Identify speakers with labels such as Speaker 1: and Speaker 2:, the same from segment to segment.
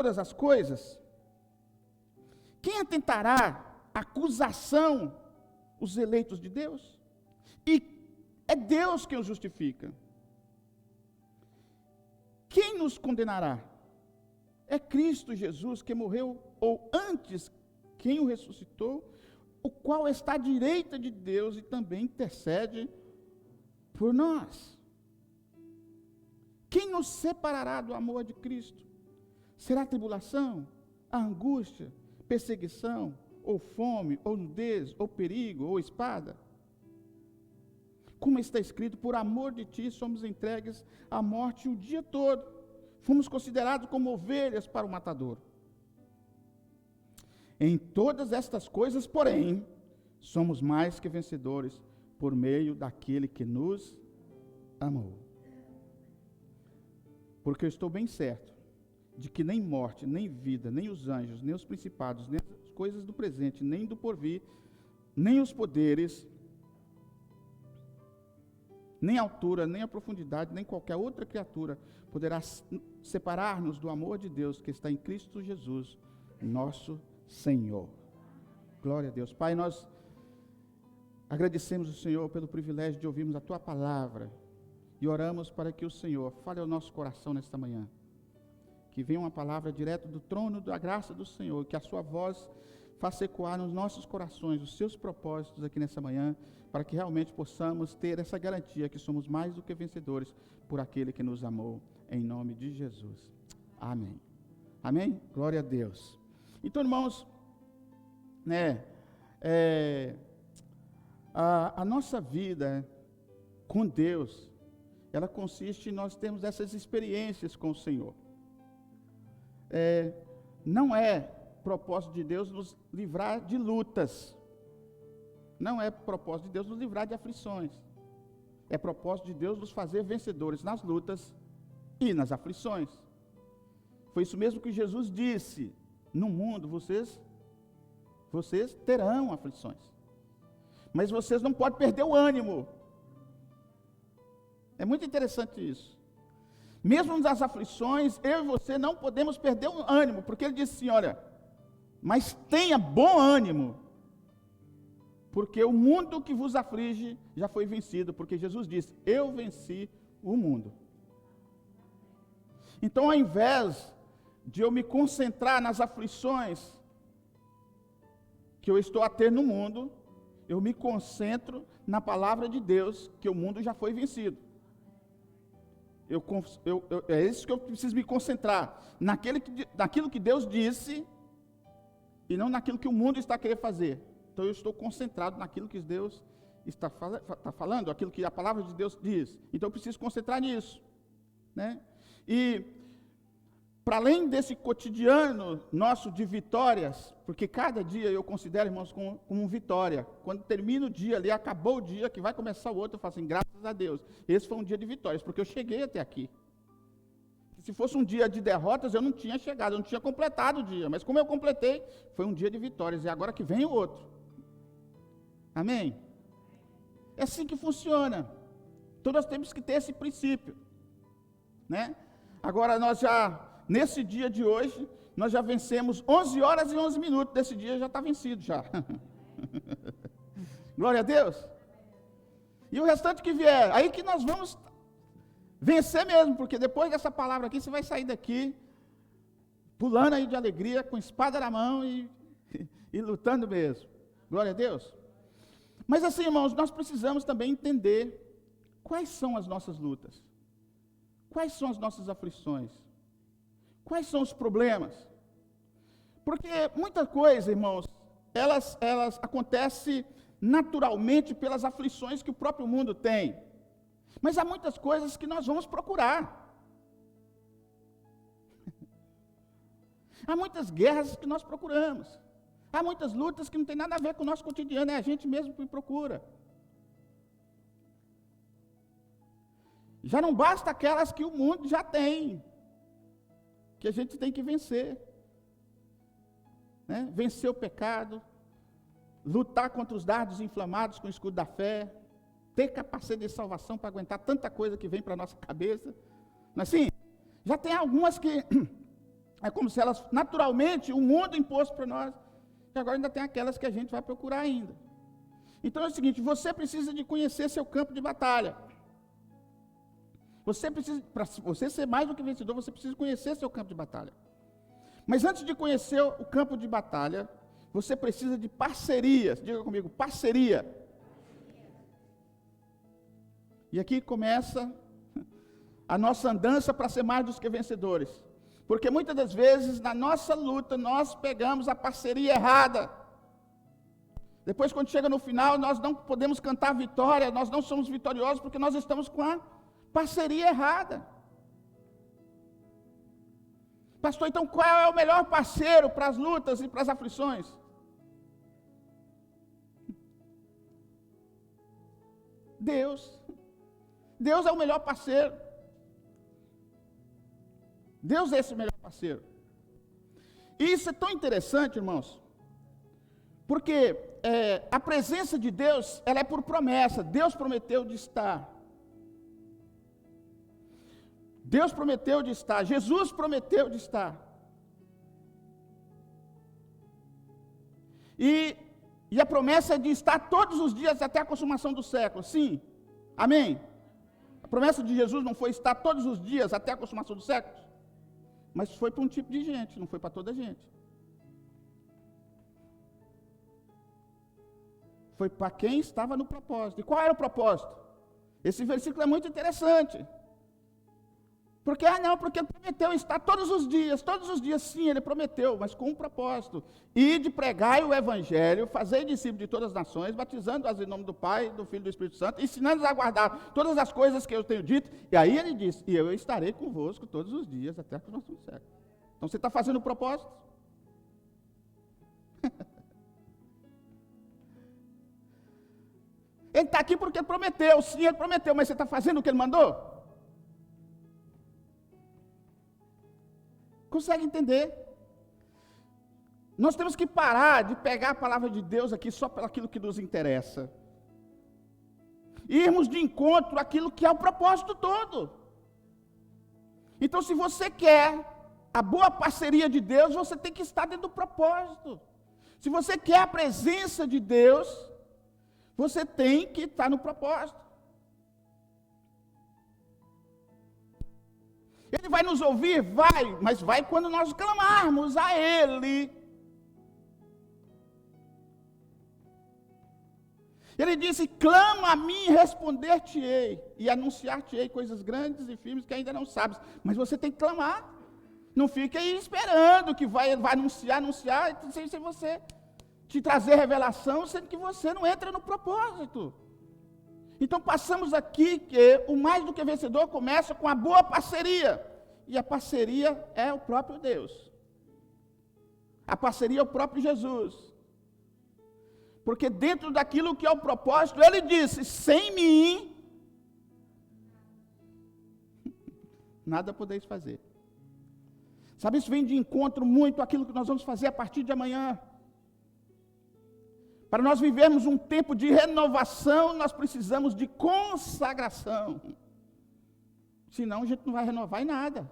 Speaker 1: todas as coisas, quem atentará acusação os eleitos de Deus? E é Deus quem os justifica. Quem nos condenará? É Cristo Jesus que morreu, ou antes, quem o ressuscitou, o qual está à direita de Deus e também intercede por nós. Quem nos separará do amor de Cristo? Será a tribulação, a angústia, perseguição, ou fome, ou nudez, ou perigo, ou espada? Como está escrito, por amor de ti somos entregues à morte o dia todo. Fomos considerados como ovelhas para o matador. Em todas estas coisas, porém, somos mais que vencedores por meio daquele que nos amou. Porque eu estou bem certo de que nem morte, nem vida, nem os anjos, nem os principados, nem as coisas do presente, nem do porvir, nem os poderes, nem a altura, nem a profundidade, nem qualquer outra criatura poderá separar-nos do amor de Deus que está em Cristo Jesus, nosso Senhor. Glória a Deus. Pai, nós agradecemos o Senhor pelo privilégio de ouvirmos a Tua palavra e oramos para que o Senhor fale ao nosso coração nesta manhã. Que venha uma palavra direto do trono da graça do Senhor, que a Sua voz faça ecoar nos nossos corações os Seus propósitos aqui nessa manhã, para que realmente possamos ter essa garantia que somos mais do que vencedores por aquele que nos amou, em nome de Jesus. Amém. Amém? Glória a Deus. Então, irmãos, a nossa vida com Deus, ela consiste em nós termos essas experiências com o Senhor. Não é propósito de Deus nos livrar de lutas. Não é propósito de Deus nos livrar de aflições. É propósito de Deus nos fazer vencedores nas lutas e nas aflições. Foi isso mesmo que Jesus disse: no mundo vocês terão aflições, mas vocês não podem perder o ânimo. É muito interessante isso. Mesmo nas aflições, eu e você não podemos perder o ânimo, porque ele disse assim, olha, mas tenha bom ânimo, porque o mundo que vos aflige já foi vencido, porque Jesus disse, eu venci o mundo. Então, ao invés de eu me concentrar nas aflições que eu estou a ter no mundo, eu me concentro na palavra de Deus, que o mundo já foi vencido. É isso que eu preciso me concentrar, naquilo que Deus disse, e não naquilo que o mundo está querendo fazer. Então eu estou concentrado naquilo que Deus está falando, aquilo que a palavra de Deus diz. Então eu preciso concentrar nisso, né? E para além desse cotidiano nosso de vitórias, porque cada dia eu considero, irmãos, como vitória. Quando termina o dia ali, acabou o dia, que vai começar o outro, eu falo assim, graças a Deus, esse foi um dia de vitórias, porque eu cheguei até aqui. Se fosse um dia de derrotas, eu não tinha chegado, eu não tinha completado o dia, mas como eu completei, foi um dia de vitórias, e agora que vem o outro. Amém? É assim que funciona. Então nós temos que ter esse princípio, né? Agora nesse dia de hoje, nós já vencemos 11 horas e 11 minutos, desse dia já está vencido já. Glória a Deus. E o restante que vier, aí que nós vamos vencer mesmo, porque depois dessa palavra aqui, você vai sair daqui, pulando aí de alegria, com espada na mão e lutando mesmo. Glória a Deus. Mas assim, irmãos, nós precisamos também entender quais são as nossas lutas, quais são as nossas aflições, quais são os problemas. Porque muita coisa, irmãos, elas acontecem naturalmente pelas aflições que o próprio mundo tem. Mas há muitas coisas que nós vamos procurar. Há muitas guerras que nós procuramos. Há muitas lutas que não tem nada a ver com o nosso cotidiano, é a gente mesmo que procura. Já não basta aquelas que o mundo já tem, que a gente tem que vencer. Né? Vencer o pecado, lutar contra os dardos inflamados com o escudo da fé, ter capacidade de salvação para aguentar tanta coisa que vem para a nossa cabeça. Mas sim, já tem algumas que É como se elas, naturalmente, o mundo imposto para nós, e agora ainda tem aquelas que a gente vai procurar ainda. Então é o seguinte, você precisa de conhecer seu campo de batalha. Você precisa, para você ser mais do que vencedor, você precisa conhecer seu campo de batalha. Mas antes de conhecer o campo de batalha, você precisa de parcerias. Diga comigo, parceria. E aqui começa a nossa andança para ser mais do que vencedores. Porque muitas das vezes, na nossa luta, nós pegamos a parceria errada. Depois, quando chega no final, nós não podemos cantar vitória, nós não somos vitoriosos, porque nós estamos com a parceria errada. Pastor, então qual é o melhor parceiro para as lutas e para as aflições? Deus. Deus é o melhor parceiro. Deus é esse melhor parceiro. E isso é tão interessante, irmãos, porque a presença de Deus, ela é por promessa. Deus prometeu de estar. Deus prometeu de estar. Jesus prometeu de estar. E a promessa é de estar todos os dias até a consumação do século. Sim. Amém? A promessa de Jesus não foi estar todos os dias até a consumação do século? Mas foi para um tipo de gente, não foi para toda a gente. Foi para quem estava no propósito. E qual era o propósito? Esse versículo é muito interessante. Porque ele prometeu estar todos os dias, sim, ele prometeu, mas com um propósito. Ide, pregai o evangelho, fazei discípulos de todas as nações, batizando-as em nome do Pai, do Filho e do Espírito Santo, ensinando-os a guardar todas as coisas que eu tenho dito. E aí ele disse, e eu estarei convosco todos os dias, até a consumação do século. Então você está fazendo o propósito? Ele está aqui porque ele prometeu, sim, ele prometeu, mas você está fazendo o que ele mandou? Consegue entender? Nós temos que parar de pegar a palavra de Deus aqui só pelo aquilo que nos interessa. Irmos de encontro àquilo que é o propósito todo. Então, se você quer a boa parceria de Deus, você tem que estar dentro do propósito. Se você quer a presença de Deus, você tem que estar no propósito. Ele vai nos ouvir? Vai, mas vai quando nós clamarmos a Ele. Ele disse, clama a mim e responder-te-ei, e anunciar-te-ei coisas grandes e firmes que ainda não sabes. Mas você tem que clamar. Não fique aí esperando que vai anunciar, sem você te trazer revelação, sendo que você não entra no propósito. Então passamos aqui que o mais do que vencedor começa com a boa parceria. E a parceria é o próprio Deus. A parceria é o próprio Jesus. Porque dentro daquilo que é o propósito, ele disse, sem mim, nada podeis fazer. Sabe, isso vem de encontro muito àquilo que nós vamos fazer a partir de amanhã. Para nós vivermos um tempo de renovação, nós precisamos de consagração. Senão a gente não vai renovar em nada.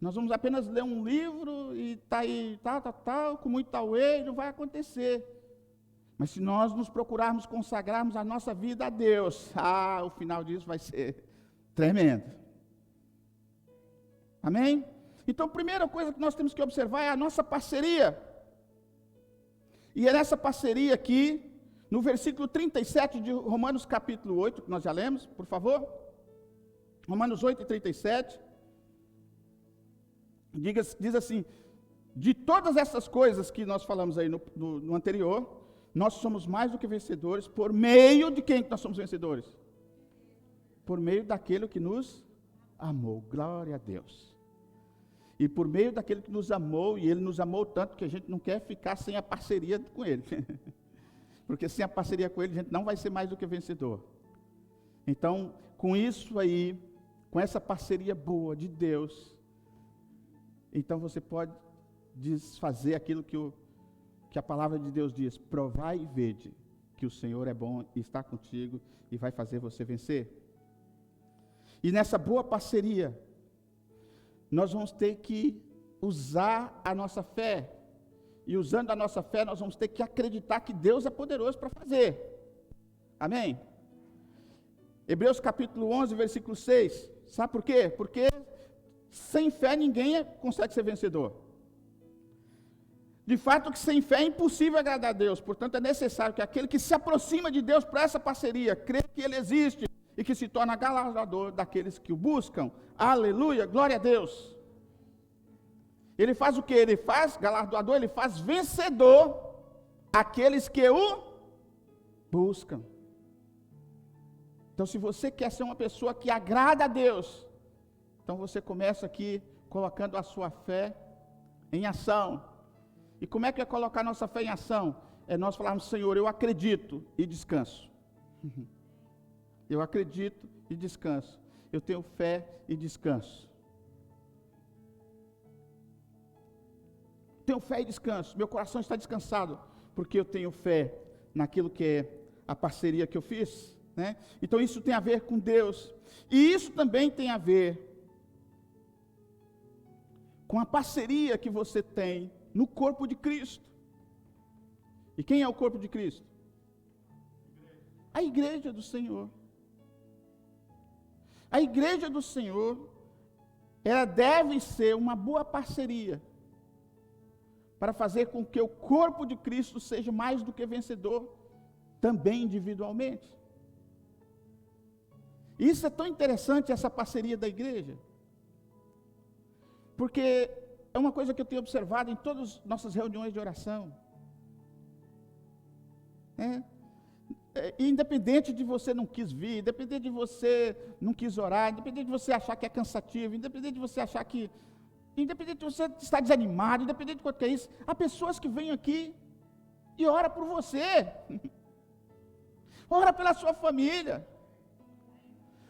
Speaker 1: Nós vamos apenas ler um livro e está aí, tal, com muito auê, não vai acontecer. Mas se nós nos procurarmos consagrarmos a nossa vida a Deus, o final disso vai ser tremendo. Amém? Então, a primeira coisa que nós temos que observar é a nossa parceria. E é nessa parceria aqui, no versículo 37 de Romanos capítulo 8, que nós já lemos, por favor. Romanos 8 e 37. Diz assim, de todas essas coisas que nós falamos aí no anterior, nós somos mais do que vencedores, por meio de quem que nós somos vencedores? Por meio daquele que nos amou, glória a Deus. E por meio daquele que nos amou, e ele nos amou tanto que a gente não quer ficar sem a parceria com ele. Porque sem a parceria com ele, a gente não vai ser mais do que vencedor. Então, com isso aí, com essa parceria boa de Deus, então você pode desfazer aquilo que a palavra de Deus diz, provai e vede que o Senhor é bom e está contigo e vai fazer você vencer. E nessa boa parceria, nós vamos ter que usar a nossa fé. E usando a nossa fé, nós vamos ter que acreditar que Deus é poderoso para fazer. Amém? Hebreus capítulo 11, versículo 6. Sabe por quê? Porque sem fé ninguém consegue ser vencedor. De fato, que sem fé é impossível agradar a Deus. Portanto, é necessário que aquele que se aproxima de Deus para essa parceria, crê que Ele existe e que se torna galardoador daqueles que o buscam. Aleluia, glória a Deus. Ele faz o que? Ele faz galardoador, ele faz vencedor aqueles que o buscam. Então, se você quer ser uma pessoa que agrada a Deus, então você começa aqui colocando a sua fé em ação. E como é que é colocar nossa fé em ação? É nós falarmos, Senhor, eu acredito e descanso. Eu acredito e descanso. Eu tenho fé e descanso. Tenho fé e descanso. Meu coração está descansado, porque eu tenho fé naquilo que é a parceria que eu fiz, né? Então isso tem a ver com Deus. E isso também tem a ver com a parceria que você tem no corpo de Cristo. E quem é o corpo de Cristo? A igreja do Senhor. A igreja do Senhor, ela deve ser uma boa parceria para fazer com que o corpo de Cristo seja mais do que vencedor, também individualmente. Isso é tão interessante, essa parceria da igreja, porque é uma coisa que eu tenho observado em todas as nossas reuniões de oração. Independente de você não quis vir, independente de você não quis orar, independente de você achar que é cansativo, independente de você achar que... Independente de você estar desanimado, independente de qualquer isso, há pessoas que vêm aqui e oram por você. Ora pela sua família.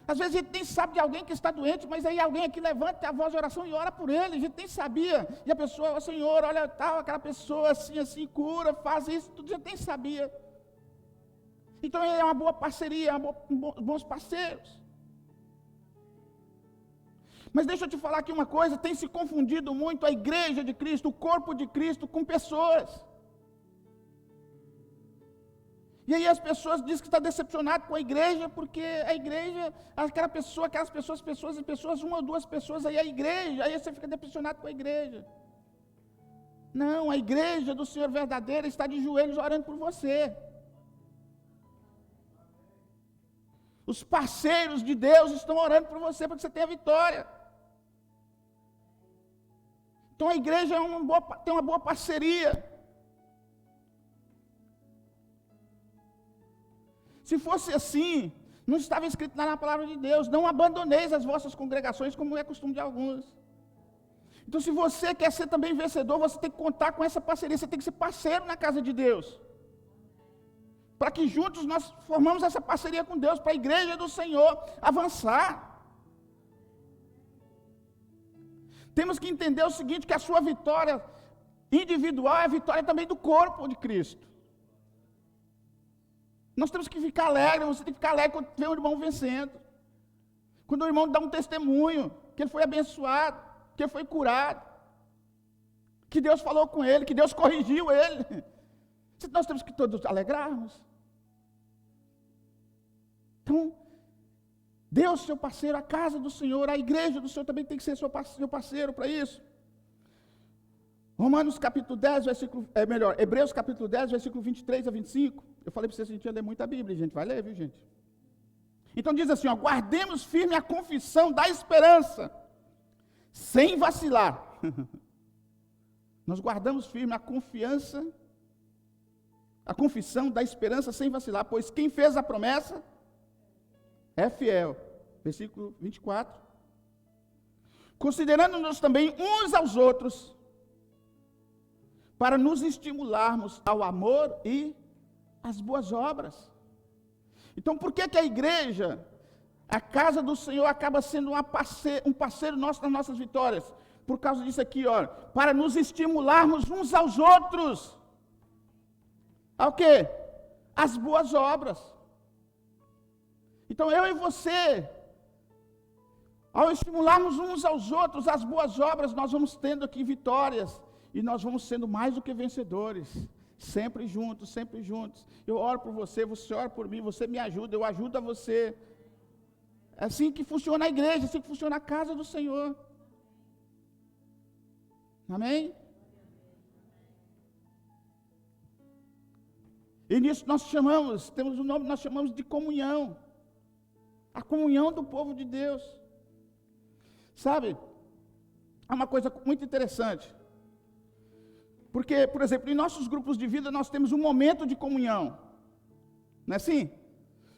Speaker 1: Às vezes a gente nem sabe de alguém que está doente, mas aí alguém aqui levanta a voz de oração e ora por ele. A gente nem sabia. E a pessoa, o Senhor, olha tal, aquela pessoa assim, cura, faz isso, tudo, a gente nem sabia. Então é uma boa parceria, bons parceiros. Mas deixa eu te falar aqui uma coisa, tem se confundido muito a igreja de Cristo, o corpo de Cristo com pessoas. E aí as pessoas dizem que está decepcionado com a igreja, porque a igreja, aquelas pessoas, uma ou duas pessoas, aí a igreja, aí você fica decepcionado com a igreja. Não, a igreja do Senhor verdadeira está de joelhos orando por você. Os parceiros de Deus estão orando por você, para que você tenha vitória. Então a igreja tem uma boa parceria. Se fosse assim, não estava escrito lá na palavra de Deus, não abandoneis as vossas congregações, como é costume de alguns. Então se você quer ser também vencedor, você tem que contar com essa parceria, você tem que ser parceiro na casa de Deus. Para que juntos nós formamos essa parceria com Deus, para a igreja do Senhor avançar. Temos que entender o seguinte, que a sua vitória individual é a vitória também do corpo de Cristo. Nós temos que ficar alegres, você tem que ficar alegre quando vê o irmão vencendo. Quando o irmão dá um testemunho, que ele foi abençoado, que ele foi curado, que Deus falou com ele, que Deus corrigiu ele. Nós temos que todos alegrarmos. Então, Deus, seu parceiro, a casa do Senhor, a igreja do Senhor também tem que ser seu parceiro para isso. Romanos capítulo 10, Hebreus capítulo 10, versículo 23 a 25. Eu falei para vocês que a gente ia ler muita Bíblia, a gente vai ler, viu gente? Então diz assim, guardemos firme a confissão da esperança, sem vacilar. Nós guardamos firme a confissão da esperança sem vacilar, pois quem fez a promessa é fiel. Versículo 24. Considerando-nos também uns aos outros, para nos estimularmos ao amor e às boas obras. Então, por que a igreja, a casa do Senhor, acaba sendo um parceiro nosso nas nossas vitórias? Por causa disso aqui, para nos estimularmos uns aos outros. Ao quê? As boas obras. Então eu e você, Ao estimularmos uns aos outros as boas obras, nós vamos tendo aqui vitórias. E nós vamos sendo mais do que vencedores. Sempre juntos, sempre juntos. Eu oro por você, você ora por mim, você me ajuda, eu ajudo a você. É assim que funciona a igreja, é assim que funciona a casa do Senhor. Amém? E nisso nós chamamos, temos um nome, nós chamamos de comunhão. A comunhão do povo de Deus. Sabe? É uma coisa muito interessante. Porque, por exemplo, em nossos grupos de vida nós temos um momento de comunhão. Não é assim?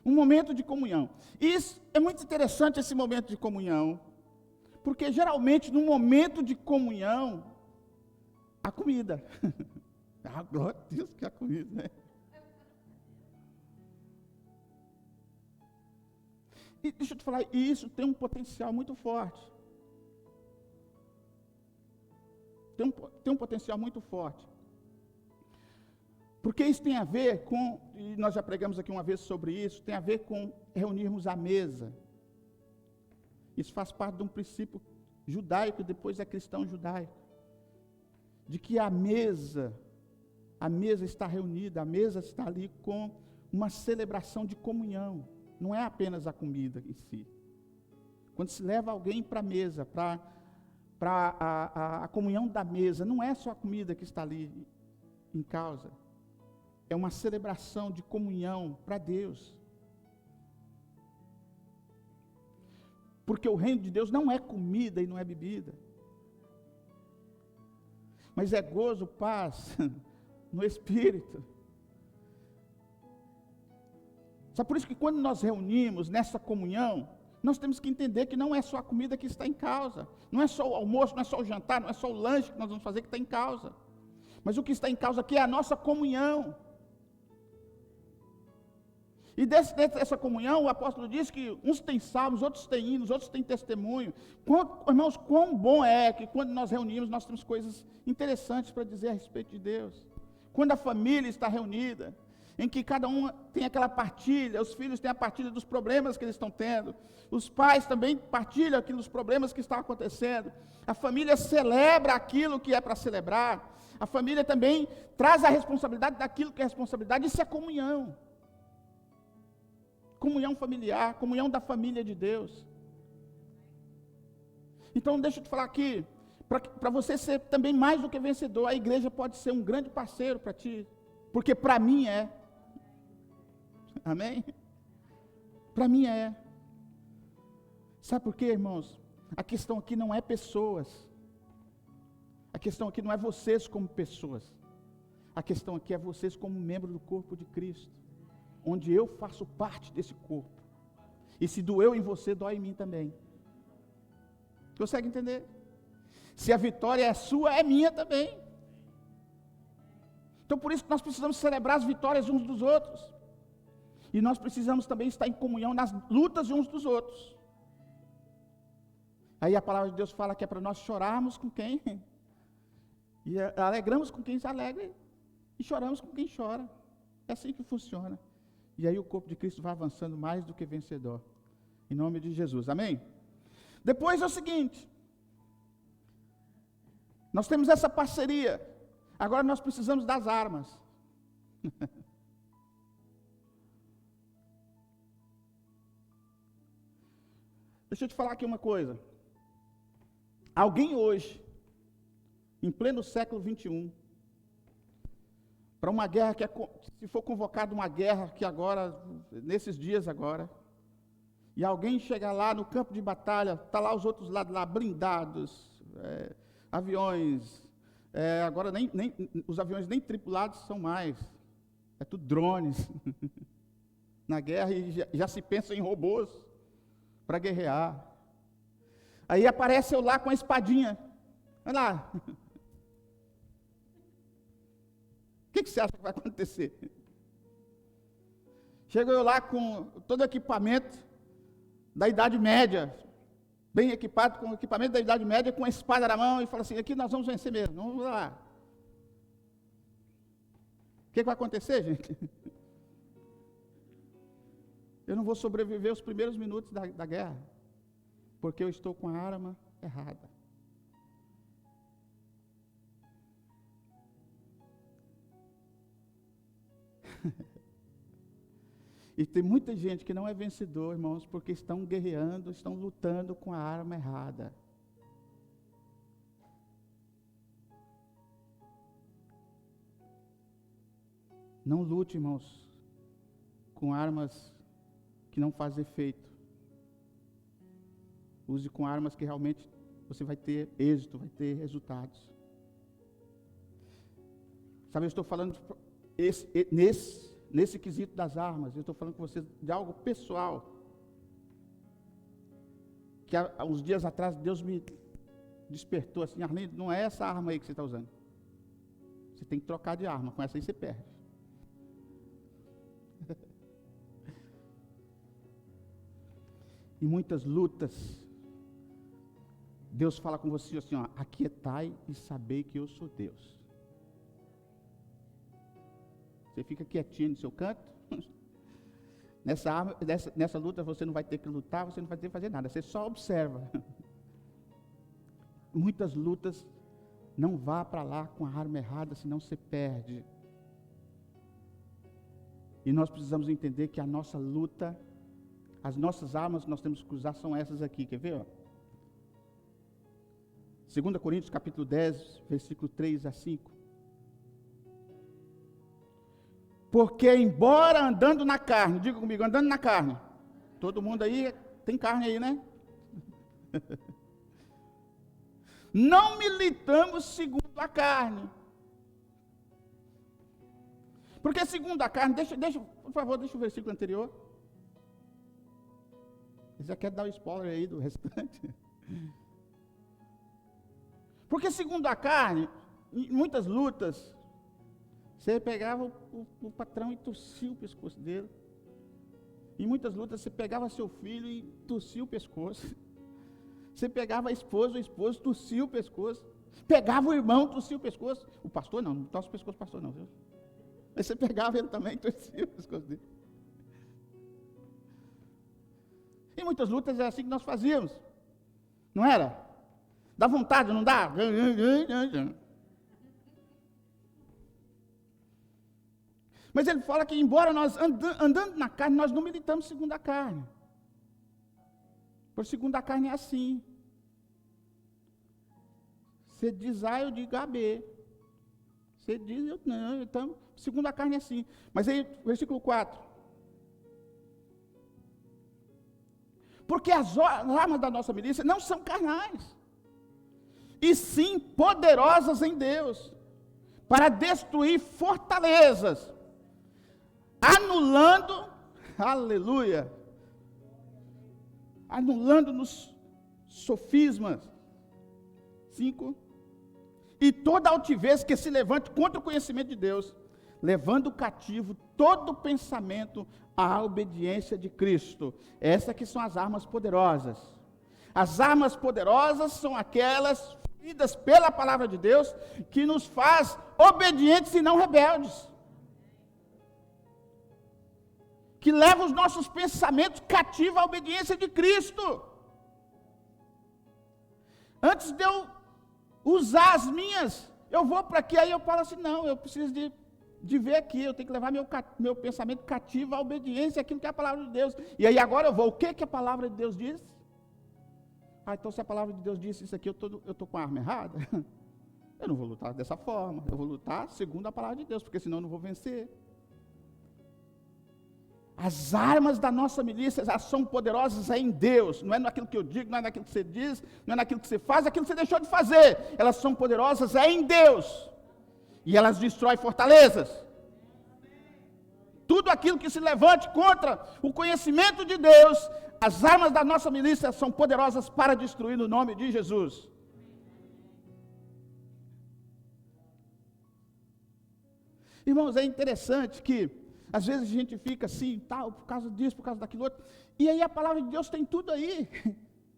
Speaker 1: Um momento de comunhão. E isso é muito interessante, esse momento de comunhão. Porque geralmente no momento de comunhão, a comida. Ah, glória a Deus que é a comida, né? E deixa eu te falar, isso tem um potencial muito forte. Tem um potencial muito forte. Porque isso tem a ver com, e nós já pregamos aqui uma vez sobre isso, tem a ver com reunirmos à mesa. Isso faz parte de um princípio judaico, depois é cristão judaico. De que a mesa está reunida, a mesa está ali com uma celebração de comunhão. Não é apenas a comida em si. Quando se leva alguém para a mesa, para a comunhão da mesa, não é só a comida que está ali em causa. É uma celebração de comunhão para Deus. Porque o reino de Deus não é comida e não é bebida. Mas é gozo, paz no Espírito. Só por isso que quando nós reunimos nessa comunhão, nós temos que entender que não é só a comida que está em causa. Não é só o almoço, não é só o jantar, não é só o lanche que nós vamos fazer que está em causa. Mas o que está em causa aqui é a nossa comunhão. E dentro dessa comunhão, o apóstolo diz que uns têm salmos, outros têm hinos, outros têm testemunho. Irmãos, quão bom é que quando nós reunimos, nós temos coisas interessantes para dizer a respeito de Deus. Quando a família está reunida, em que cada um tem aquela partilha, os filhos têm a partilha dos problemas que eles estão tendo, os pais também partilham aquilo dos problemas que estão acontecendo, a família celebra aquilo que é para celebrar, a família também traz a responsabilidade daquilo que é responsabilidade, isso é comunhão. Comunhão familiar, comunhão da família de Deus. Então deixa eu te falar aqui, para você ser também mais do que vencedor, a igreja pode ser um grande parceiro para ti, porque para mim é. Amém? Para mim é. Sabe por quê, irmãos? A questão aqui não é pessoas. A questão aqui não é vocês como pessoas. A questão aqui é vocês como membro do corpo de Cristo. Onde eu faço parte desse corpo. E se doeu em você, dói em mim também. Consegue entender? Se a vitória é sua, é minha também. Então por isso que nós precisamos celebrar as vitórias uns dos outros. E nós precisamos também estar em comunhão nas lutas uns dos outros. Aí a palavra de Deus fala que é para nós chorarmos com quem? E alegramos com quem se alegra. E choramos com quem chora. É assim que funciona. E aí o corpo de Cristo vai avançando mais do que vencedor. Em nome de Jesus. Amém? Depois é o seguinte. Nós temos essa parceria. Agora nós precisamos das armas. Deixa eu te falar aqui uma coisa. Alguém hoje, em pleno século 21, para uma guerra que se for convocada uma guerra que agora, nesses dias agora, e alguém chegar lá no campo de batalha, está lá os outros lados lá, blindados, aviões, agora os aviões nem tripulados são mais, é tudo drones, na guerra e já se pensa em robôs, para guerrear. Aí aparece eu lá com a espadinha. Olha lá. O que você acha que vai acontecer? Chego eu lá com todo o equipamento da Idade Média, bem equipado, com o equipamento da Idade Média, com a espada na mão, e falo assim, aqui nós vamos vencer mesmo, vamos lá. O que vai acontecer, gente? Eu não vou sobreviver os primeiros minutos da guerra. porque eu estou com a arma errada. E tem muita gente que não é vencedor, irmãos, porque estão guerreando, estão lutando com a arma errada. Não lute, irmãos, com armas que não fazem efeito. Use com armas que realmente você vai ter êxito, vai ter resultados. Sabe, eu estou falando nesse quesito das armas, eu estou falando com vocês de algo pessoal. Que há uns dias atrás Deus me despertou assim: Arlindo, não é essa arma aí que você está usando. Você tem que trocar de arma, com essa aí você perde. Em muitas lutas, Deus fala com você assim, ó: aquietai e sabei que eu sou Deus. Você fica quietinho no seu canto. Nessa luta você não vai ter que lutar, você não vai ter que fazer nada, você só observa. Muitas lutas, não vá para lá com a arma errada, senão você perde. E nós precisamos entender que a nossa luta, as nossas armas que nós temos que usar são essas aqui, quer ver? 2 Coríntios capítulo 10, versículo 3 a 5. Porque embora andando na carne, diga comigo, andando na carne, todo mundo aí tem carne aí, né? Não militamos segundo a carne. Porque segundo a carne, por favor, deixa o versículo anterior. Você já quer dar o spoiler aí do restante? Porque segundo a carne, em muitas lutas, você pegava o patrão e torcia o pescoço dele. Em muitas lutas, você pegava seu filho e torcia o pescoço. Você pegava a esposa, o esposo, torcia o pescoço. Pegava o irmão, torcia o pescoço. O pastor não torce o pescoço do pastor não, viu? Mas você pegava ele também e torcia o pescoço dele. Em muitas lutas é assim que nós fazíamos. Não era? Dá vontade, não dá? Mas ele fala que embora nós andando na carne, nós não militamos segundo a carne. Por segundo a carne é assim. Você diz A, eu digo AB. Você diz, eu não. Então, segundo a carne é assim. Mas aí, versículo 4. Porque as armas da nossa milícia não são carnais, e sim poderosas em Deus, para destruir fortalezas, anulando, aleluia, anulando nos sofismas. 5. E toda altivez que se levante contra o conhecimento de Deus, levando cativo todo pensamento à obediência de Cristo. Essas que são as armas poderosas. As armas poderosas são aquelas feridas pela palavra de Deus, que nos faz obedientes e não rebeldes. Que leva os nossos pensamentos cativos à obediência de Cristo. Antes de eu usar as minhas, eu vou para aqui, aí eu falo assim, não, eu preciso de ver aqui, eu tenho que levar meu pensamento cativo à obediência àquilo que é a palavra de Deus. E aí agora eu vou, o que a palavra de Deus diz? Então se a palavra de Deus disse isso aqui, eu estou com a arma errada? Eu não vou lutar dessa forma, eu vou lutar segundo a palavra de Deus, porque senão eu não vou vencer. As armas da nossa milícia, elas são poderosas em Deus, não é naquilo que eu digo, não é naquilo que você diz, não é naquilo que você faz, é aquilo que você deixou de fazer. Elas são poderosas em Deus, e elas destroem fortalezas. Tudo aquilo que se levante contra o conhecimento de Deus, as armas da nossa milícia são poderosas para destruir no nome de Jesus. Irmãos, é interessante que às vezes a gente fica assim, tal, por causa disso, por causa daquilo outro, e aí a palavra de Deus tem tudo aí,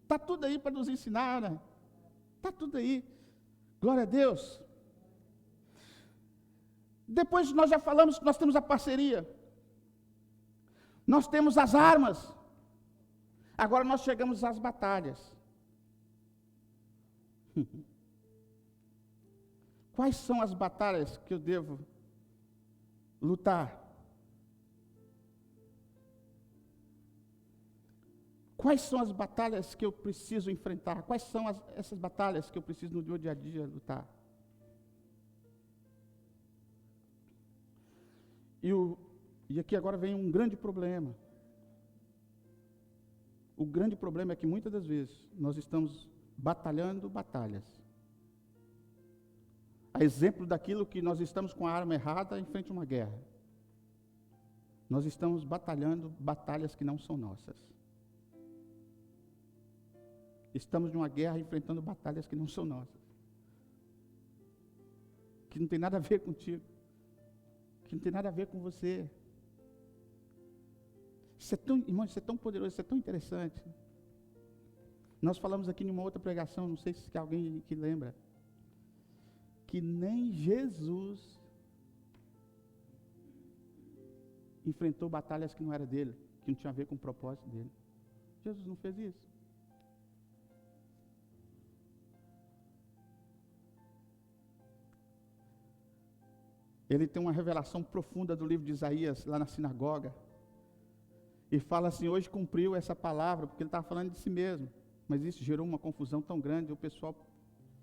Speaker 1: está tudo aí para nos ensinar, né? Está tudo aí, glória a Deus. Depois nós já falamos que nós temos a parceria, nós temos as armas, agora nós chegamos às batalhas. Quais são as batalhas que eu devo lutar? Quais são as batalhas que eu preciso enfrentar? Quais são essas batalhas que eu preciso no meu dia a dia lutar? E aqui agora vem um grande problema. O grande problema é que muitas das vezes nós estamos batalhando batalhas. A exemplo daquilo que nós estamos com a arma errada em frente a uma guerra. Nós estamos batalhando batalhas que não são nossas. Estamos numa guerra enfrentando batalhas que não são nossas. Que não tem nada a ver contigo. Que não tem nada a ver com você. Irmão, isso é tão poderoso, isso é tão interessante. Nós falamos aqui em uma outra pregação, não sei se alguém que lembra, que nem Jesus enfrentou batalhas que não eram dele, que não tinha a ver com o propósito dele. Jesus não fez isso. Ele tem uma revelação profunda do livro de Isaías, lá na sinagoga, e fala assim, hoje cumpriu essa palavra, porque ele estava falando de si mesmo, mas isso gerou uma confusão tão grande, o pessoal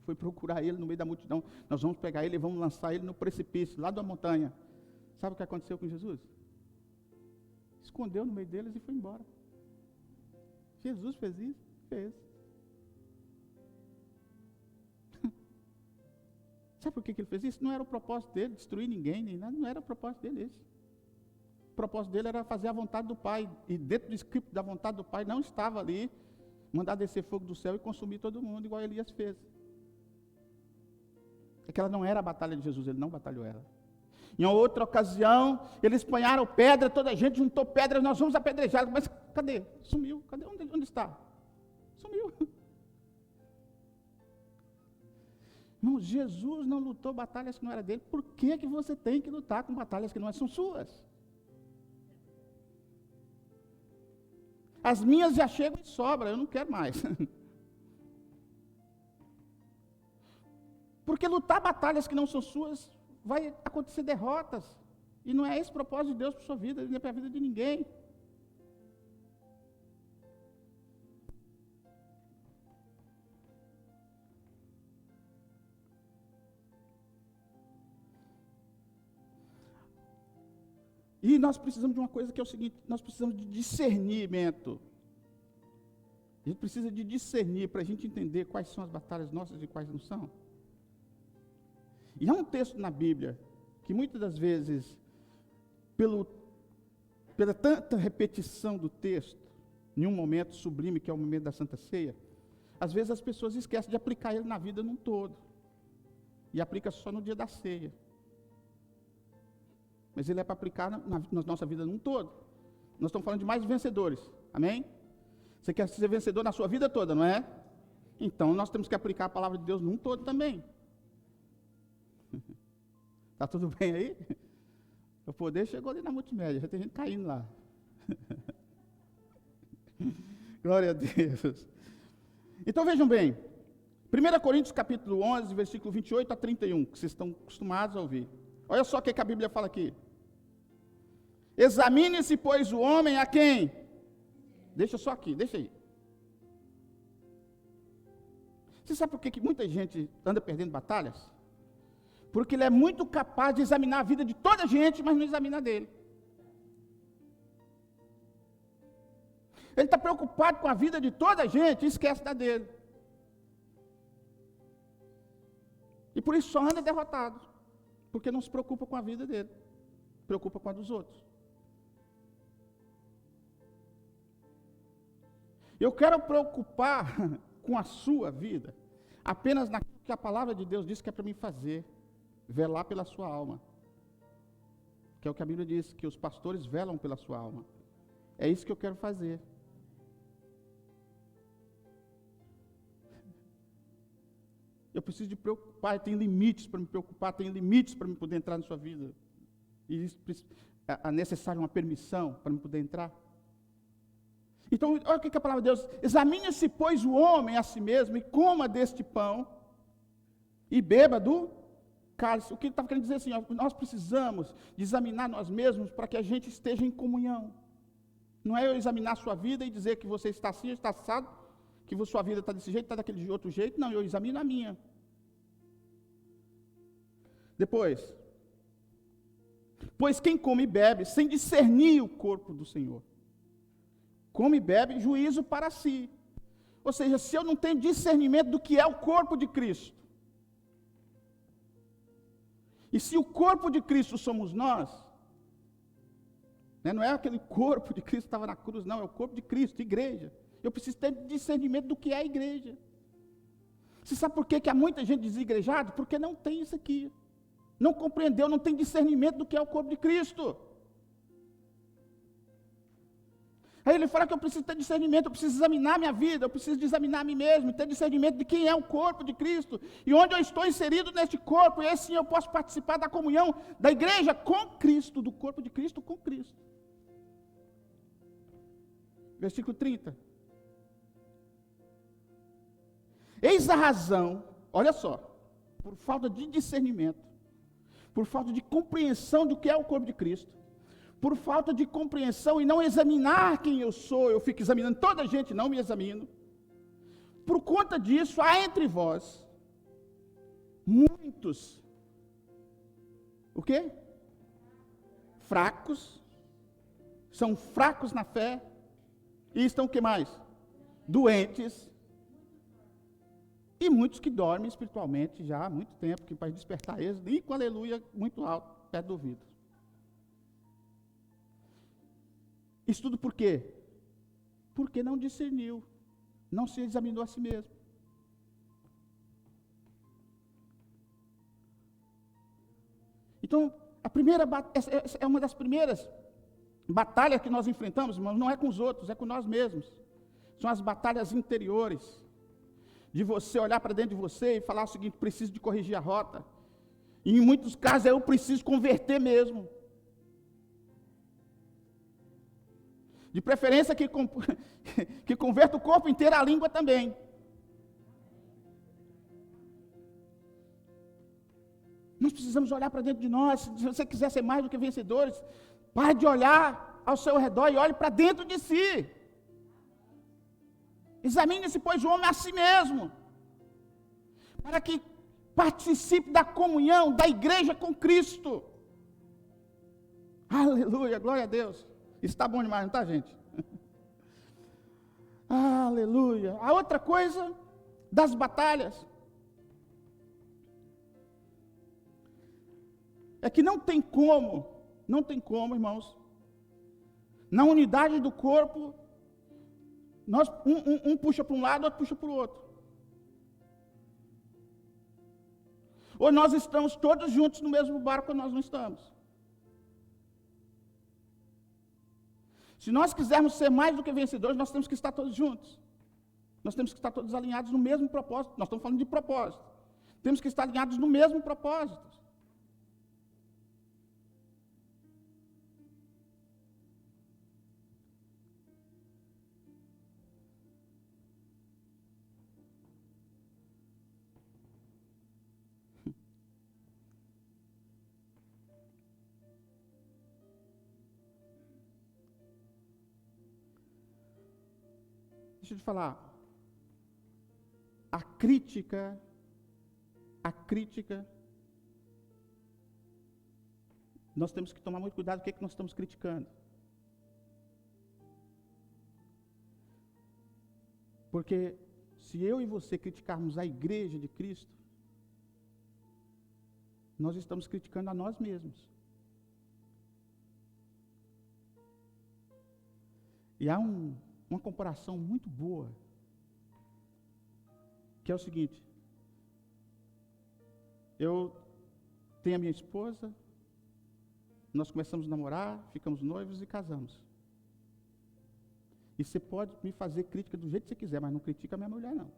Speaker 1: foi procurar ele no meio da multidão, nós vamos pegar ele e vamos lançar ele no precipício, lá da montanha. Sabe o que aconteceu com Jesus? Escondeu no meio deles e foi embora. Jesus fez isso? Fez. Sabe por que ele fez isso? Não era o propósito dele, destruir ninguém, nem nada, não era o propósito dele isso. O propósito dele era fazer a vontade do Pai, e dentro do script da vontade do Pai não estava ali, mandar descer fogo do céu e consumir todo mundo, igual Elias fez. Aquela não era a batalha de Jesus, ele não batalhou ela. Em outra ocasião, eles apanharam pedra, toda a gente juntou pedras, nós vamos apedrejar, mas cadê? Sumiu, cadê? Onde está? Sumiu. Não, Jesus não lutou batalhas que não eram dele, por que você tem que lutar com batalhas que não são suas? As minhas já chegam e sobram, eu não quero mais. Porque lutar batalhas que não são suas, vai acontecer derrotas. E não é esse o propósito de Deus para a sua vida, nem para a vida de ninguém. E nós precisamos de uma coisa que é o seguinte, nós precisamos de discernimento. A gente precisa de discernir para a gente entender quais são as batalhas nossas e quais não são. E há um texto na Bíblia que muitas das vezes, pela tanta repetição do texto, em um momento sublime que é o momento da Santa Ceia, às vezes as pessoas esquecem de aplicar ele na vida num todo. E aplica só no dia da ceia. Mas ele é para aplicar na nossa vida num todo. Nós estamos falando de mais vencedores. Amém? Você quer ser vencedor na sua vida toda, não é? Então nós temos que aplicar a palavra de Deus num todo também. Está tudo bem aí? O poder chegou ali na multimédia, já tem gente caindo lá. Glória a Deus. Então vejam bem, 1 Coríntios capítulo 11, versículo 28 a 31, que vocês estão acostumados a ouvir. Olha só o que a Bíblia fala aqui. Examine-se, pois, o homem a quem? Deixa só aqui, deixa aí. Você sabe por que muita gente anda perdendo batalhas? Porque ele é muito capaz de examinar a vida de toda a gente, mas não examina a dele. Ele está preocupado com a vida de toda a gente e esquece da dele. E por isso só anda derrotado. Porque não se preocupa com a vida dele. Preocupa com a dos outros. Eu quero preocupar com a sua vida apenas naquilo que a palavra de Deus diz que é para mim fazer. Velar pela sua alma. Que é o que a Bíblia diz, que os pastores velam pela sua alma. É isso que eu quero fazer. Eu preciso de preocupar, tem limites para me preocupar, tem limites para me poder entrar na sua vida. E isso é necessário uma permissão para me poder entrar. Então, olha o que a palavra de Deus, examine-se, pois, o homem a si mesmo e coma deste pão e beba do cálice. O que ele estava querendo dizer assim, ó, nós precisamos de examinar nós mesmos para que a gente esteja em comunhão. Não é eu examinar a sua vida e dizer que você está assim, está assado, que a sua vida está desse jeito, está daquele outro jeito. Não, eu examino a minha. Depois, pois quem come e bebe sem discernir o corpo do Senhor, come e bebe juízo para si. Ou seja, se eu não tenho discernimento do que é o corpo de Cristo, e se o corpo de Cristo somos nós, né, não é aquele corpo de Cristo que estava na cruz, não, é o corpo de Cristo, igreja. Eu preciso ter discernimento do que é a igreja. Você sabe por que há muita gente desigrejada? Porque não tem isso aqui. Não compreendeu, não tem discernimento do que é o corpo de Cristo. Aí ele fala que eu preciso ter discernimento, eu preciso examinar minha vida, eu preciso de examinar a mim mesmo, ter discernimento de quem é o corpo de Cristo, e onde eu estou inserido neste corpo, e assim eu posso participar da comunhão da igreja com Cristo, do corpo de Cristo com Cristo. Versículo 30. Eis a razão, olha só, por falta de discernimento, por falta de compreensão do que é o corpo de Cristo, por falta de compreensão e não examinar quem eu sou, eu fico examinando toda a gente, não me examino. Por conta disso, há entre vós muitos, o quê? Fracos, são fracos na fé, e estão o que mais? Doentes, e muitos que dormem espiritualmente já há muito tempo, que para despertar eles, e com aleluia muito alto, perto do ouvido. Isso tudo por quê? Porque não discerniu, não se examinou a si mesmo. Então, essa é uma das primeiras batalhas que nós enfrentamos, mas não é com os outros, é com nós mesmos. São as batalhas interiores, de você olhar para dentro de você e falar o seguinte: preciso de corrigir a rota. E em muitos casos eu preciso converter mesmo. De preferência que converta o corpo inteiro, a língua também. Nós precisamos olhar para dentro de nós. Se você quiser ser mais do que vencedores, pare de olhar ao seu redor e olhe para dentro de si. Examine-se, pois, o homem a si mesmo, para que participe da comunhão da igreja com Cristo. Aleluia, glória a Deus. Está bom demais, não está, gente? Aleluia. A outra coisa das batalhas é que não tem como, irmãos, na unidade do corpo, um puxa para um lado, outro puxa para o outro. Ou nós estamos todos juntos no mesmo barco, ou nós não estamos. Se nós quisermos ser mais do que vencedores, nós temos que estar todos juntos. Nós temos que estar todos alinhados no mesmo propósito. Nós estamos falando de propósito. Temos que estar alinhados no mesmo propósito. Deixa eu te falar, a crítica, nós temos que tomar muito cuidado com o que nós estamos criticando. Porque se eu e você criticarmos a igreja de Cristo, nós estamos criticando a nós mesmos. E há uma comparação muito boa, que é o seguinte: eu tenho a minha esposa, nós começamos a namorar, ficamos noivos e casamos. E você pode me fazer crítica do jeito que você quiser, mas não critica a minha mulher, não.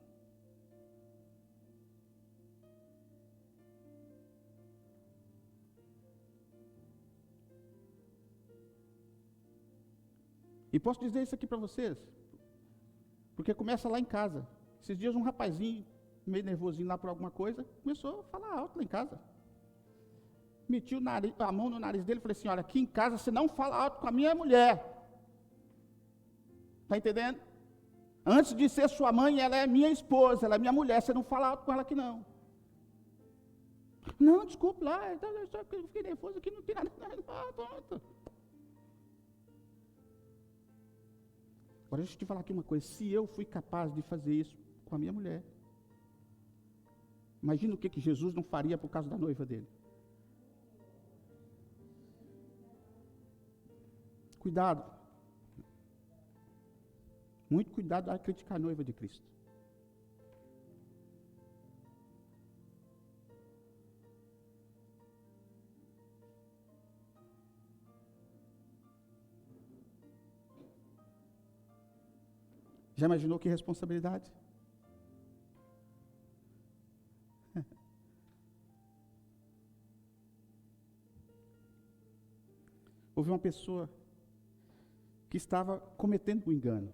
Speaker 1: E posso dizer isso aqui para vocês, porque começa lá em casa. Esses dias um rapazinho meio nervosinho lá por alguma coisa, começou a falar alto lá em casa. Meti a mão no nariz dele e falei assim, olha, aqui em casa você não fala alto com a minha mulher. Está entendendo? Antes de ser sua mãe, ela é minha esposa, ela é minha mulher, você não fala alto com ela aqui não. Não, desculpe lá, eu fiquei nervoso aqui, não tem nada. Pronto. Agora deixa eu te falar aqui uma coisa, se eu fui capaz de fazer isso com a minha mulher, imagina o que Jesus não faria por causa da noiva dele. Cuidado. Muito cuidado a criticar a noiva de Cristo. Já imaginou que responsabilidade? Houve uma pessoa que estava cometendo um engano.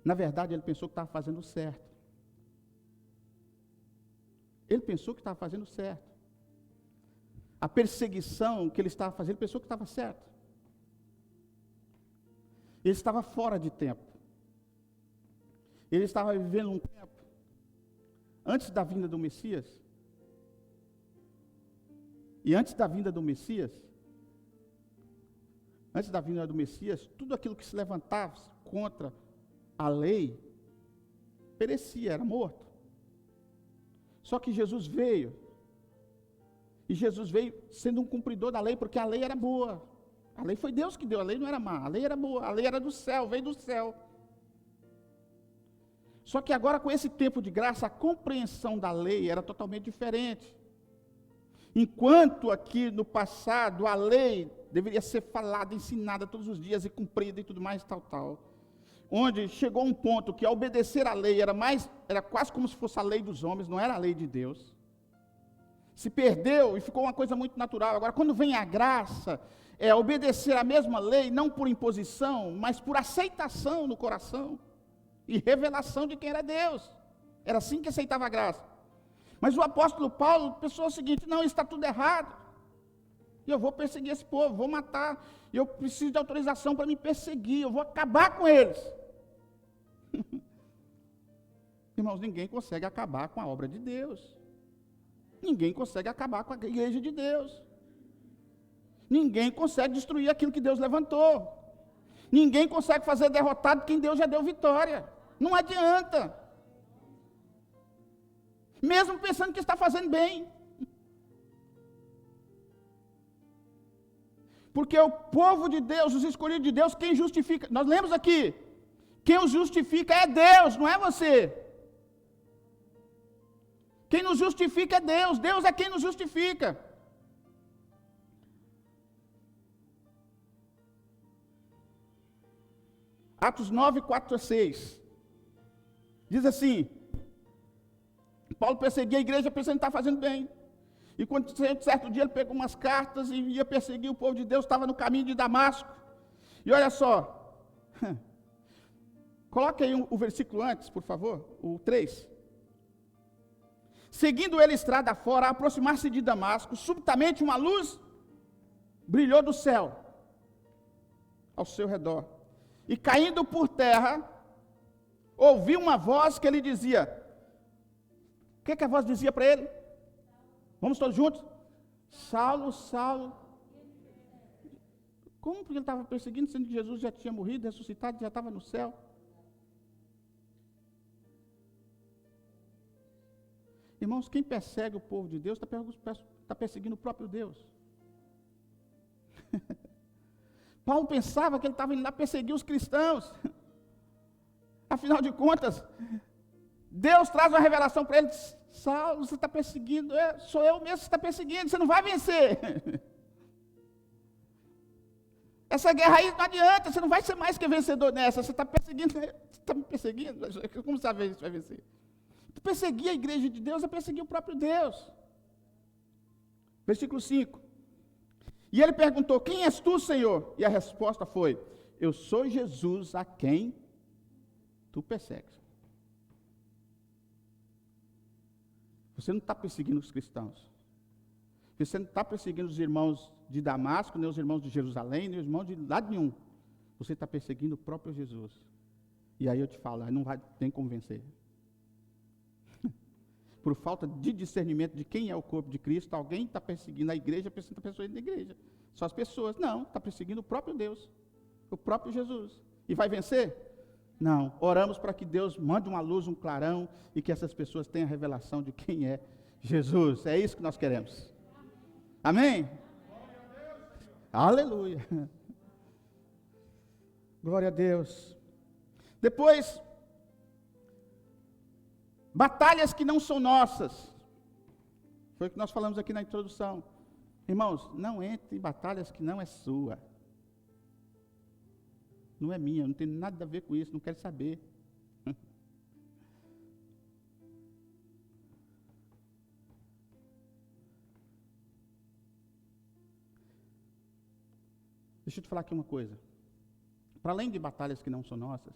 Speaker 1: Na verdade, ele pensou que estava fazendo certo. Ele pensou que estava fazendo certo. A perseguição que ele estava fazendo, ele pensou que estava certo. Ele estava fora de tempo. Ele estava vivendo um tempo antes da vinda do Messias. E antes da vinda do Messias, tudo aquilo que se levantava contra a lei perecia, era morto. Só que Jesus veio, e Jesus veio sendo um cumpridor da lei, porque a lei era boa. A lei foi Deus que deu, a lei não era má, a lei era boa, a lei era do céu, veio do céu. Só que agora, com esse tempo de graça, a compreensão da lei era totalmente diferente. Enquanto aqui no passado a lei deveria ser falada, ensinada todos os dias e cumprida e tudo mais, tal. Onde chegou um ponto que a obedecer à lei era quase como se fosse a lei dos homens, não era a lei de Deus. Se perdeu e ficou uma coisa muito natural. Agora, quando vem a graça, é obedecer a mesma lei, não por imposição, mas por aceitação no coração e revelação de quem era Deus. Era assim que aceitava a graça. Mas o apóstolo Paulo pensou o seguinte: não, está tudo errado. E eu vou perseguir esse povo, vou matar. E eu preciso de autorização para me perseguir, eu vou acabar com eles. Irmãos, ninguém consegue acabar com a obra de Deus. Ninguém consegue acabar com a igreja de Deus. Ninguém consegue destruir aquilo que Deus levantou. Ninguém consegue fazer derrotado quem Deus já deu vitória. Não adianta. Mesmo pensando que está fazendo bem. Porque o povo de Deus, os escolhidos de Deus, quem justifica, nós lemos aqui, quem os justifica é Deus, não é você. Quem nos justifica é Deus, Deus é quem nos justifica. Atos 9, 4 a 6. Diz assim: Paulo perseguia a igreja pensando que estava fazendo bem. E quando certo dia ele pegou umas cartas e ia perseguir o povo de Deus, estava no caminho de Damasco. E olha só, coloque aí o versículo antes, por favor, o 3. Seguindo ele estrada fora, a aproximar-se de Damasco, subitamente uma luz brilhou do céu ao seu redor. E caindo por terra, ouviu uma voz que ele dizia. O que a voz dizia para ele? Vamos todos juntos? Saulo, Saulo. Como que ele estava perseguindo, sendo que Jesus já tinha morrido, ressuscitado, já estava no céu? Irmãos, quem persegue o povo de Deus está perseguindo o próprio Deus. Paulo pensava que ele estava indo lá perseguir os cristãos. Afinal de contas, Deus traz uma revelação para ele: Saulo, você está perseguindo, sou eu mesmo que está perseguindo, você não vai vencer. Essa guerra aí não adianta, você não vai ser mais que vencedor nessa, você está perseguindo, você está me perseguindo, como sabe que você vai vencer? Perseguir a igreja de Deus é perseguir o próprio Deus. Versículo 5. E ele perguntou: quem és tu, Senhor? E a resposta foi: eu sou Jesus a quem tu persegues. Você não está perseguindo os cristãos. Você não está perseguindo os irmãos de Damasco, nem os irmãos de Jerusalém, nem os irmãos de lado nenhum. Você está perseguindo o próprio Jesus. E aí eu te falo, não vai ter como vencer. Por falta de discernimento de quem é o corpo de Cristo, alguém está perseguindo a igreja, perseguindo a pessoa da igreja. Só as pessoas. Não, está perseguindo o próprio Deus, o próprio Jesus. E vai vencer? Não. Oramos para que Deus mande uma luz, um clarão, e que essas pessoas tenham a revelação de quem é Jesus. É isso que nós queremos. Amém? Aleluia. Glória a Deus. Depois, batalhas que não são nossas. Foi o que nós falamos aqui na introdução. Irmãos, não entre em batalhas que não é sua. Não é minha, não tem nada a ver com isso, não quero saber. Deixa eu te falar aqui uma coisa. Para além de batalhas que não são nossas,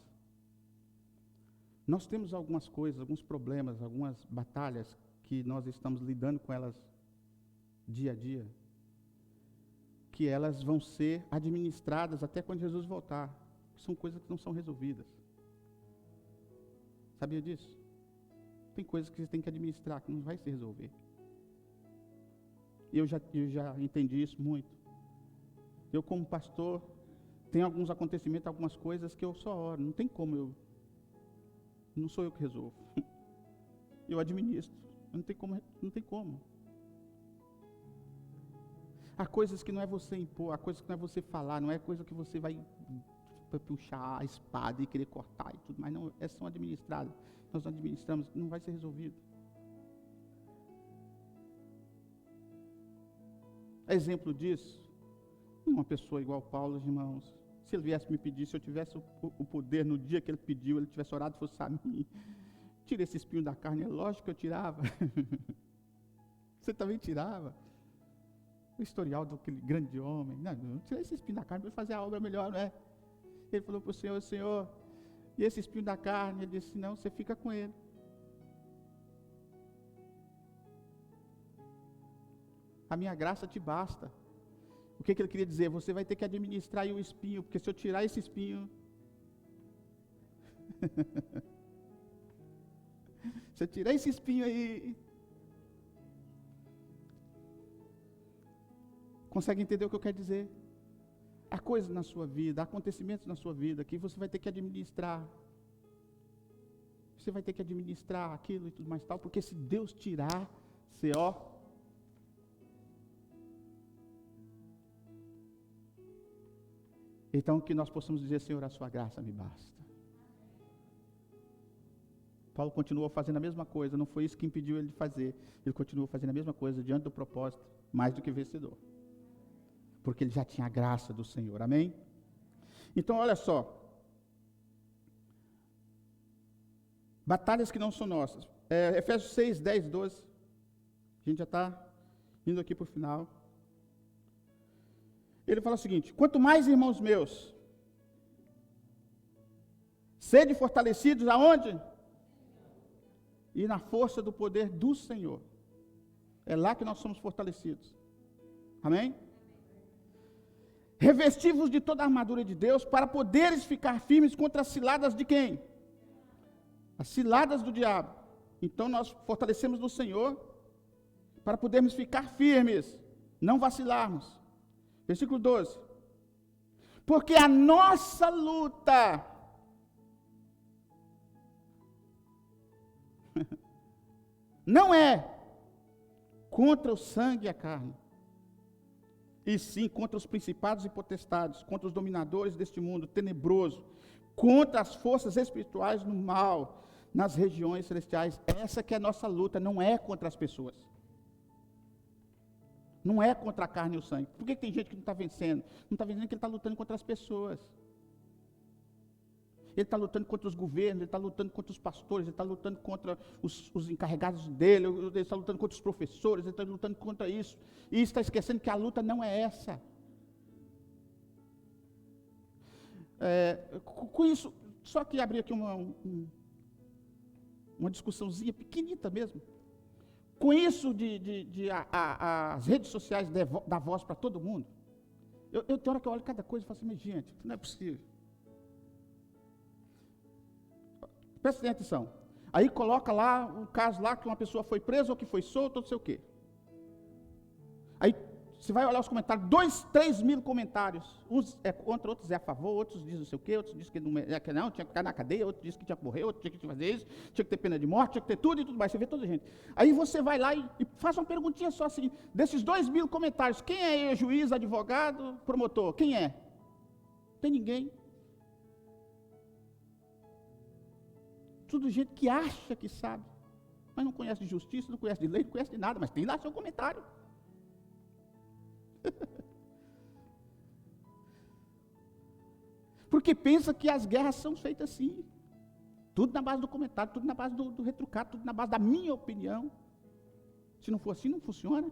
Speaker 1: nós temos algumas coisas, alguns problemas, algumas batalhas que nós estamos lidando com elas dia a dia, que elas vão ser administradas até quando Jesus voltar. São coisas que não são resolvidas. Sabia disso? Tem coisas que você tem que administrar, que não vai se resolver. E eu já entendi isso muito. Eu, como pastor, tenho alguns acontecimentos, algumas coisas que eu só oro. Não tem como não sou eu que resolvo. Eu administro. Não tem como. Há coisas que não é você impor, há coisas que não é você falar, não é coisa que você vai puxar a espada e querer cortar e tudo, mas não, são administradas. Nós administramos, não vai ser resolvido. Exemplo disso, uma pessoa igual Paulo, irmãos, se ele viesse me pedir, se eu tivesse o poder no dia que ele pediu, ele tivesse orado e fosse a mim, tira esse espinho da carne, é lógico que eu tirava. Você também tirava. O historial daquele grande homem, não tira esse espinho da carne para fazer a obra melhor, não é? Ele falou para o Senhor, e esse espinho da carne? Ele disse, não, você fica com ele. A minha graça te basta. O que ele queria dizer? Você vai ter que administrar aí o espinho, porque se eu tirar esse espinho... se eu tirar esse espinho aí... Consegue entender o que eu quero dizer? Há coisas na sua vida, há acontecimentos na sua vida que você vai ter que administrar. Você vai ter que administrar aquilo e tudo mais tal, porque se Deus tirar, você Então que nós possamos dizer, Senhor, a sua graça me basta. Paulo continuou fazendo a mesma coisa, não foi isso que impediu ele de fazer. Ele continuou fazendo a mesma coisa diante do propósito, mais do que vencedor. Porque ele já tinha a graça do Senhor, amém? Então, olha só. Batalhas que não são nossas. Efésios 6, 10, 12. A gente já está indo aqui para o final. Ele fala o seguinte: quanto mais, irmãos meus, sede fortalecidos aonde? E na força do poder do Senhor. É lá que nós somos fortalecidos. Amém? Revestivos de toda a armadura de Deus, para poderes ficar firmes contra as ciladas de quem? As ciladas do diabo. Então nós fortalecemos no Senhor, para podermos ficar firmes, não vacilarmos. Versículo 12. Porque a nossa luta não é contra o sangue e a carne, e sim contra os principados e potestades, contra os dominadores deste mundo tenebroso, contra as forças espirituais no mal, nas regiões celestiais. Essa que é a nossa luta, não é contra as pessoas. Não é contra a carne e o sangue. Por que tem gente que não está vencendo? Não está vencendo porque ele está lutando contra as pessoas. Ele está lutando contra os governos, ele está lutando contra os pastores, ele está lutando contra os encarregados dele, ele está lutando contra os professores, ele está lutando contra isso. E está esquecendo que a luta não é essa. Com isso, só que abrir aqui uma discussãozinha pequenita mesmo. com isso as redes sociais dar voz para todo mundo, eu tem hora que eu olho cada coisa e falo assim, mas gente, não é possível. Presta atenção. Aí coloca lá um caso lá que uma pessoa foi presa ou que foi solta, ou não sei o quê. Aí você vai olhar os comentários, 2, 3 mil comentários. Uns é contra, outros é a favor, outros dizem não sei o quê, outros dizem que não, tinha que ficar na cadeia, outros dizem que tinha que morrer, outros tinha que fazer isso, tinha que ter pena de morte, tinha que ter tudo e tudo mais. Você vê toda a gente. Aí você vai lá e faz uma perguntinha só assim, desses 2 mil comentários, quem é juiz, advogado, promotor? Quem é? Não tem ninguém. Tudo gente que acha que sabe, mas não conhece de justiça, não conhece de lei, não conhece de nada, mas tem lá seu comentário. Porque pensa que as guerras são feitas assim. Tudo na base do comentário, tudo na base do retrucado, tudo na base da minha opinião. Se não for assim, não funciona.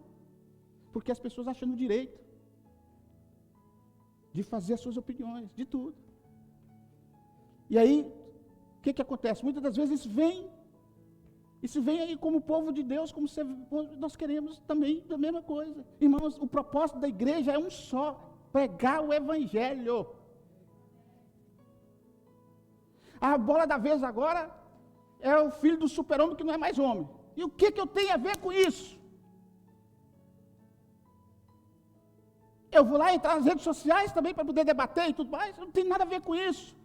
Speaker 1: Porque as pessoas acham no direito de fazer as suas opiniões, de tudo. E aí, o que acontece? Muitas das vezes isso vem aí como povo de Deus, como nós queremos também a mesma coisa. Irmãos, o propósito da igreja é um só, pregar o evangelho. A bola da vez agora é o filho do super-homem que não é mais homem. E o que eu tenho a ver com isso? Eu vou lá entrar nas redes sociais também para poder debater e tudo mais, não tem nada a ver com isso.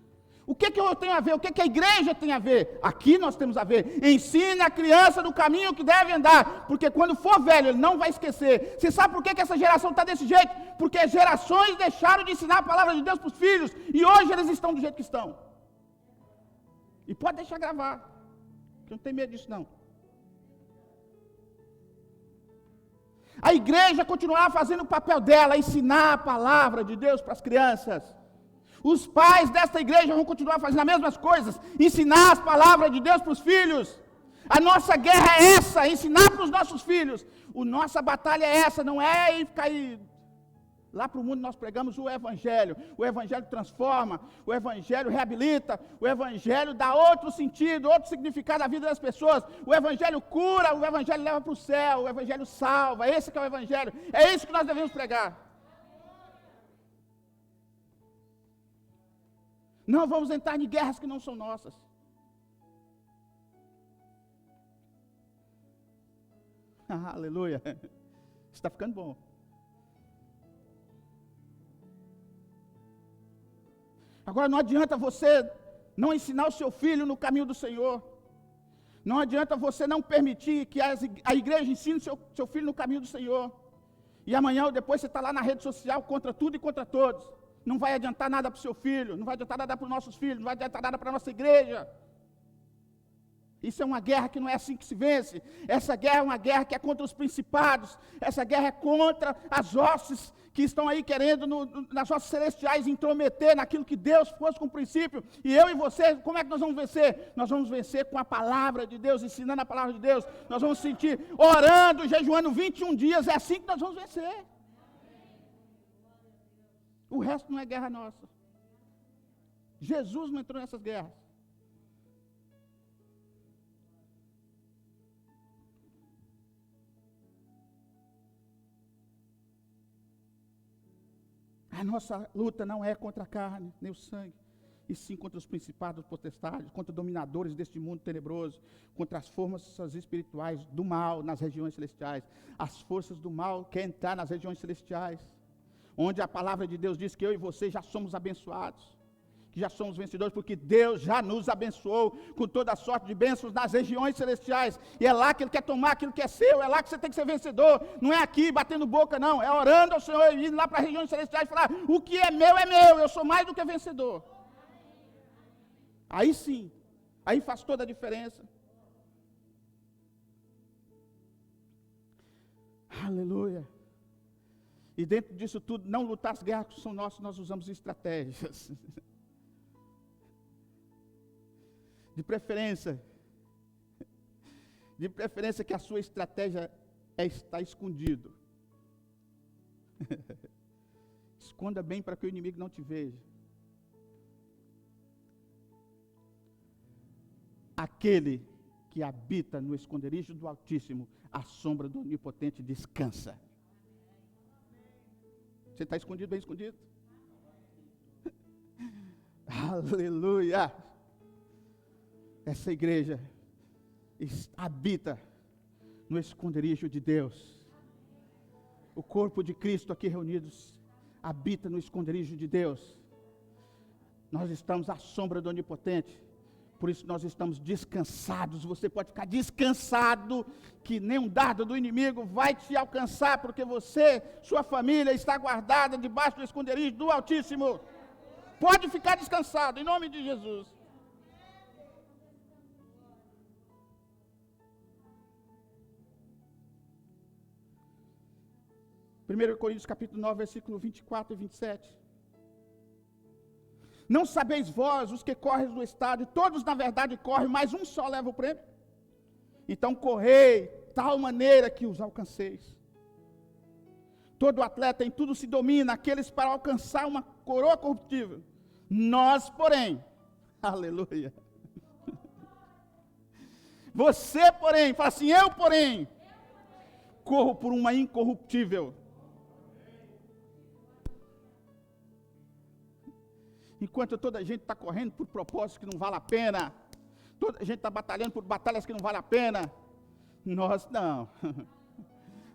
Speaker 1: O que eu tenho a ver? O que a igreja tem a ver? Aqui nós temos a ver. Ensine a criança no caminho que deve andar, porque quando for velho ele não vai esquecer. Você sabe por que essa geração está desse jeito? Porque gerações deixaram de ensinar a palavra de Deus para os filhos, e hoje eles estão do jeito que estão. E pode deixar gravar, que eu não tenho medo disso não. A igreja continuar fazendo o papel dela, ensinar a palavra de Deus para as crianças. Os pais desta igreja vão continuar fazendo as mesmas coisas, ensinar as palavras de Deus para os filhos. A nossa guerra é essa, ensinar para os nossos filhos. A nossa batalha é essa, não é ir ficar aí. Lá para o mundo nós pregamos o evangelho transforma, o evangelho reabilita, o evangelho dá outro sentido, outro significado à vida das pessoas, o evangelho cura, o evangelho leva para o céu, o evangelho salva, esse que é o evangelho, é isso que nós devemos pregar. Não vamos entrar em guerras que não são nossas. Aleluia. Está ficando bom. Agora não adianta você não ensinar o seu filho no caminho do Senhor. Não adianta você não permitir que a igreja ensine o seu filho no caminho do Senhor. E amanhã ou depois você está lá na rede social contra tudo e contra todos. Não vai adiantar nada para o seu filho, não vai adiantar nada para os nossos filhos, não vai adiantar nada para a nossa igreja. Isso é uma guerra que não é assim que se vence. Essa guerra é uma guerra que é contra os principados. Essa guerra é contra as hostes que estão aí querendo nas hostes celestiais intrometer naquilo que Deus pôs como princípio. E eu e você, como é que nós vamos vencer? Nós vamos vencer com a palavra de Deus, ensinando a palavra de Deus. Nós vamos sentir orando, jejuando 21 dias. É assim que nós vamos vencer. O resto não é guerra nossa. Jesus não entrou nessas guerras. A nossa luta não é contra a carne, nem o sangue, e sim contra os principados, potestades, contra dominadores deste mundo tenebroso, contra as forças espirituais do mal nas regiões celestiais. As forças do mal querem entrar nas regiões celestiais, onde a palavra de Deus diz que eu e você já somos abençoados, que já somos vencedores, porque Deus já nos abençoou com toda a sorte de bênçãos nas regiões celestiais, e é lá que Ele quer tomar aquilo que é seu, é lá que você tem que ser vencedor, não é aqui batendo boca não, é orando ao Senhor e indo lá para as regiões celestiais e falar, o que é meu, eu sou mais do que vencedor. Aí sim, aí faz toda a diferença. Aleluia. E dentro disso tudo, não lutar as guerras que são nossas, nós usamos estratégias. De preferência que a sua estratégia está escondido. Esconda bem para que o inimigo não te veja. Aquele que habita no esconderijo do Altíssimo, à sombra do Onipotente descansa. Você está escondido, bem escondido? Aleluia! Essa igreja habita no esconderijo de Deus. O corpo de Cristo aqui reunidos habita no esconderijo de Deus. Nós estamos à sombra do Onipotente. Por isso nós estamos descansados. Você pode ficar descansado que nenhum dardo do inimigo vai te alcançar, porque você, sua família está guardada debaixo do esconderijo do Altíssimo. Pode ficar descansado, em nome de Jesus. Primeiro Coríntios capítulo 9, versículo 24 e 27. Não sabeis vós, os que correm do estádio, todos na verdade correm, mas um só leva o prêmio? Então correi, tal maneira que os alcanceis. Todo atleta em tudo se domina, aqueles para alcançar uma coroa corruptível. Nós, porém, aleluia. Você, porém, fala assim, eu, porém, corro por uma incorruptível. Enquanto toda a gente está correndo por propósitos que não vale a pena, toda a gente está batalhando por batalhas que não vale a pena, nós não.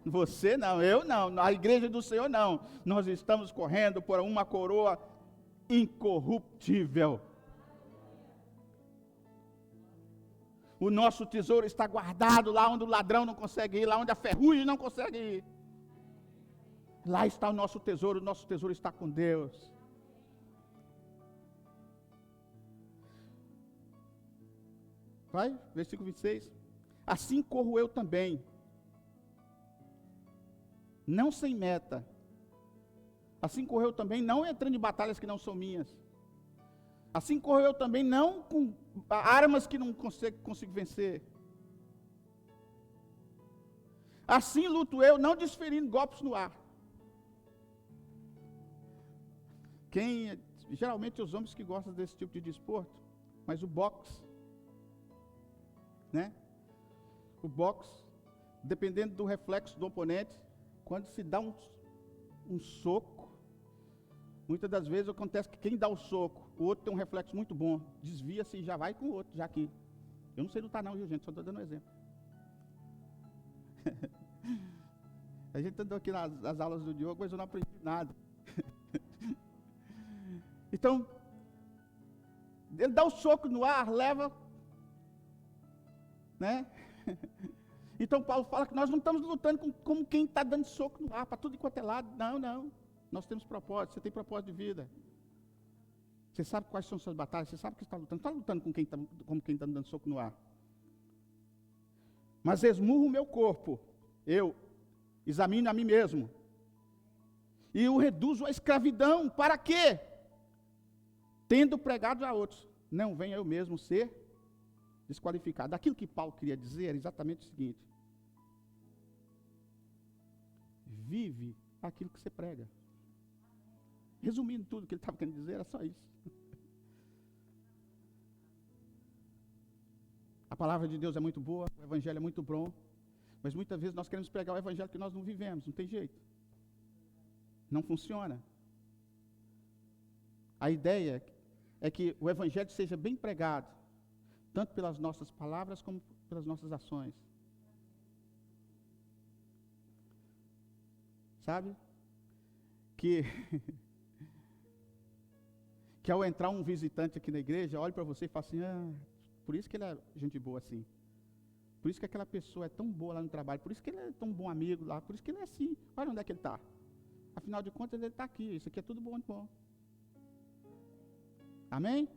Speaker 1: Você não, eu não, a igreja do Senhor não. Nós estamos correndo por uma coroa incorruptível. O nosso tesouro está guardado lá onde o ladrão não consegue ir, lá onde a ferrugem não consegue ir. Lá está o nosso tesouro está com Deus. Vai, versículo 26. Assim corro eu também, não sem meta. Assim corro eu também, não entrando em batalhas que não são minhas. Assim corro eu também, não com armas que não consigo vencer. Assim luto eu, não desferindo golpes no ar. Geralmente os homens que gostam desse tipo de desporto, mas o boxe, né? O boxe, dependendo do reflexo do oponente, quando se dá um soco, muitas das vezes acontece que quem dá o soco, o outro tem um reflexo muito bom, desvia-se e já vai com o outro, já aqui. Eu não sei lutar não, viu gente, só estou dando um exemplo. A gente andou aqui nas aulas do Diogo, mas eu não aprendi nada. Então, ele dá o soco no ar, leva, né? Então Paulo fala que nós não estamos lutando como quem está dando soco no ar, para tudo enquanto é lado. Não. Nós temos propósito, você tem propósito de vida. Você sabe quais são suas batalhas, você sabe que está lutando. Não está lutando como quem está dando soco no ar. Mas esmurro o meu corpo, eu examino a mim mesmo. E o reduzo à escravidão, para quê? Tendo pregado a outros, não venha eu mesmo ser desqualificado. Aquilo que Paulo queria dizer era exatamente o seguinte: vive aquilo que você prega. Resumindo tudo que ele estava querendo dizer, era só isso. A palavra de Deus é muito boa, o evangelho é muito bom, mas muitas vezes nós queremos pregar o evangelho que nós não vivemos, não tem jeito. Não funciona. A ideia é que o evangelho seja bem pregado, tanto pelas nossas palavras como pelas nossas ações. Sabe? Que ao entrar um visitante aqui na igreja, olha para você e fala assim, por isso que ele é gente boa assim. Por isso que aquela pessoa é tão boa lá no trabalho, por isso que ele é tão bom amigo lá, por isso que ele é assim. Olha onde é que ele está. Afinal de contas, ele está aqui. Isso aqui é tudo bom de bom. Amém?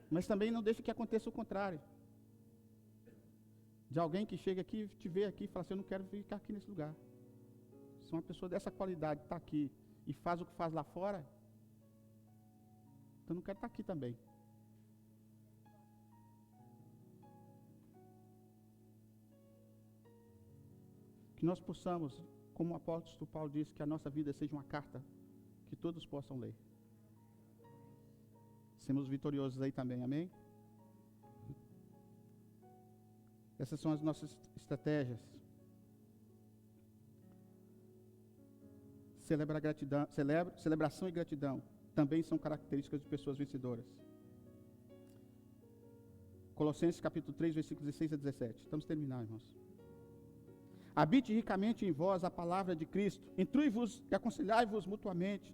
Speaker 1: Mas também não deixe que aconteça o contrário. De alguém que chega aqui, te vê aqui e fala assim, eu não quero ficar aqui nesse lugar. Se uma pessoa dessa qualidade está aqui e faz o que faz lá fora, então eu não quero estar aqui também. Que nós possamos, como o apóstolo Paulo disse, que a nossa vida seja uma carta que todos possam ler. Sermos vitoriosos aí também, amém? Essas são as nossas estratégias. celebração e gratidão também são características de pessoas vencedoras. Colossenses capítulo 3, versículos 16 a 17. Estamos terminando, irmãos. Habite ricamente em vós a palavra de Cristo, instrui-vos e aconselhai-vos mutuamente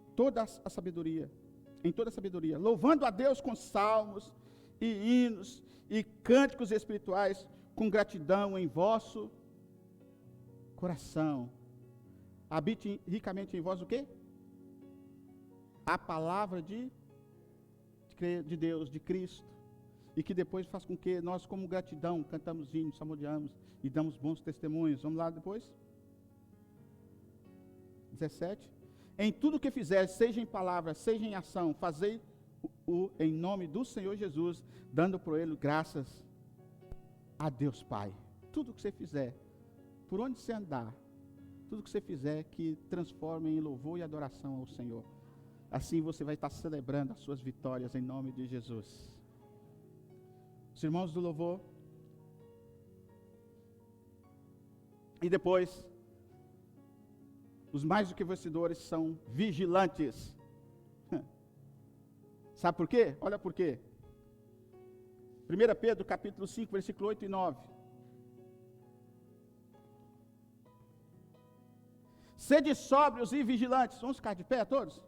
Speaker 1: em toda sabedoria, louvando a Deus com salmos e hinos e cânticos espirituais, com gratidão em vosso coração. Habite ricamente em vós o quê? A palavra de Deus, de Cristo. E que depois faz com que nós, como gratidão, cantamos hinos, salmodiamos e damos bons testemunhos. Vamos lá depois? 17. Em tudo que fizer, seja em palavra, seja em ação, fazei-o em nome do Senhor Jesus, dando por ele graças a Deus Pai. Tudo que você fizer, por onde você andar, tudo que você fizer que transforme em louvor e adoração ao Senhor. Assim você vai estar celebrando as suas vitórias em nome de Jesus. Os irmãos do louvor. E depois, os mais do que vencedores são vigilantes. Sabe por quê? Olha por quê. 1 Pedro capítulo 5, versículo 8 e 9. Sede sóbrios e vigilantes. Vamos ficar de pé todos?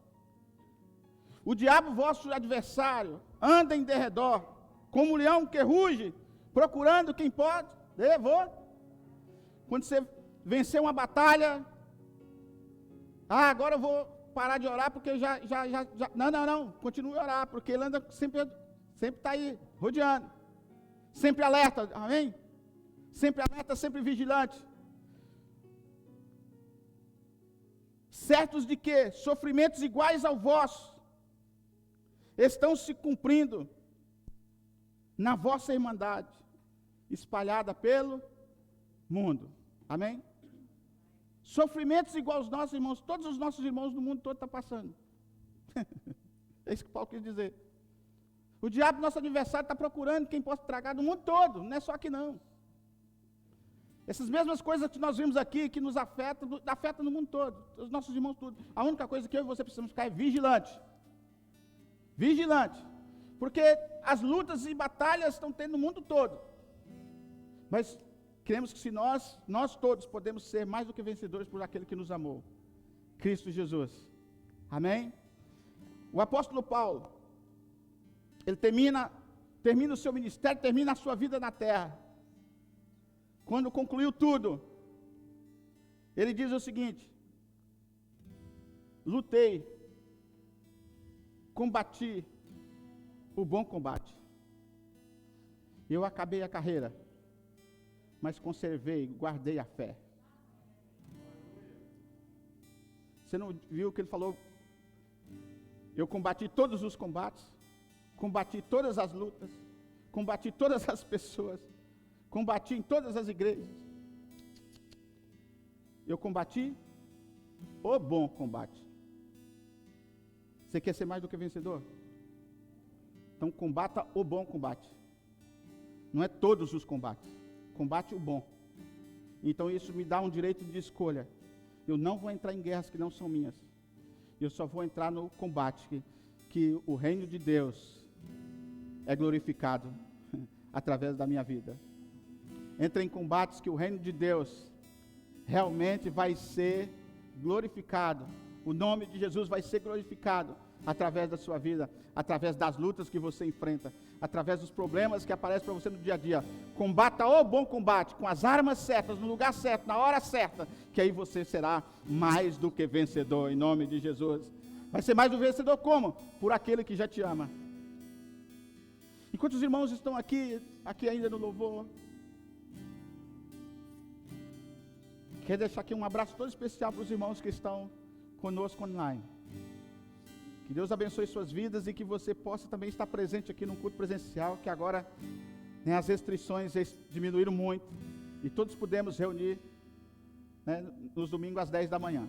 Speaker 1: O diabo, vosso adversário, anda em derredor, como um leão que ruge, procurando quem pode devorar. Quando você vencer uma batalha, agora eu vou parar de orar porque já. Não, continue a orar, porque ele anda sempre está aí, rodeando, sempre alerta, amém? Sempre alerta, sempre vigilante. Certos de que sofrimentos iguais ao vosso estão se cumprindo na vossa irmandade, espalhada pelo mundo. Amém? Sofrimentos iguais aos nossos irmãos, todos os nossos irmãos do mundo todo estão passando. É isso que Paulo quis dizer. O diabo, nosso adversário, está procurando quem possa tragar do mundo todo, não é só aqui não. Essas mesmas coisas que nós vimos aqui, que nos afetam no mundo todo, os nossos irmãos todos. A única coisa que eu e você precisamos ficar é vigilante. Vigilante. Porque as lutas e batalhas estão tendo no mundo todo. Mas cremos que se nós todos podemos ser mais do que vencedores por aquele que nos amou. Cristo Jesus. Amém? O apóstolo Paulo, ele termina o seu ministério, termina a sua vida na terra. Quando concluiu tudo, ele diz o seguinte: lutei, combati o bom combate. Eu acabei a carreira, mas conservei, guardei a fé. Você não viu o que ele falou? Eu combati todos os combates, combati todas as lutas, combati todas as pessoas, combati em todas as igrejas. Eu combati o bom combate. Você quer ser mais do que vencedor? Então combata o bom combate. Não é todos os combates. Combate o bom. Então isso me dá um direito de escolha. Eu não vou entrar em guerras que não são minhas. Eu só vou entrar no combate que o reino de Deus é glorificado através da minha vida. Entra em combates que o reino de Deus realmente vai ser glorificado. O nome de Jesus vai ser glorificado através da sua vida, através das lutas que você enfrenta, através dos problemas que aparecem para você no dia a dia. Combata o bom combate, com as armas certas, no lugar certo, na hora certa, que aí você será mais do que vencedor, em nome de Jesus. Vai ser mais do que vencedor como? Por aquele que já te ama. Enquanto os irmãos estão aqui ainda no louvor, quero deixar aqui um abraço todo especial para os irmãos que estão conosco online. Que Deus abençoe suas vidas e que você possa também estar presente aqui no culto presencial, que agora as restrições diminuíram muito e todos pudemos reunir nos domingos às 10 da manhã.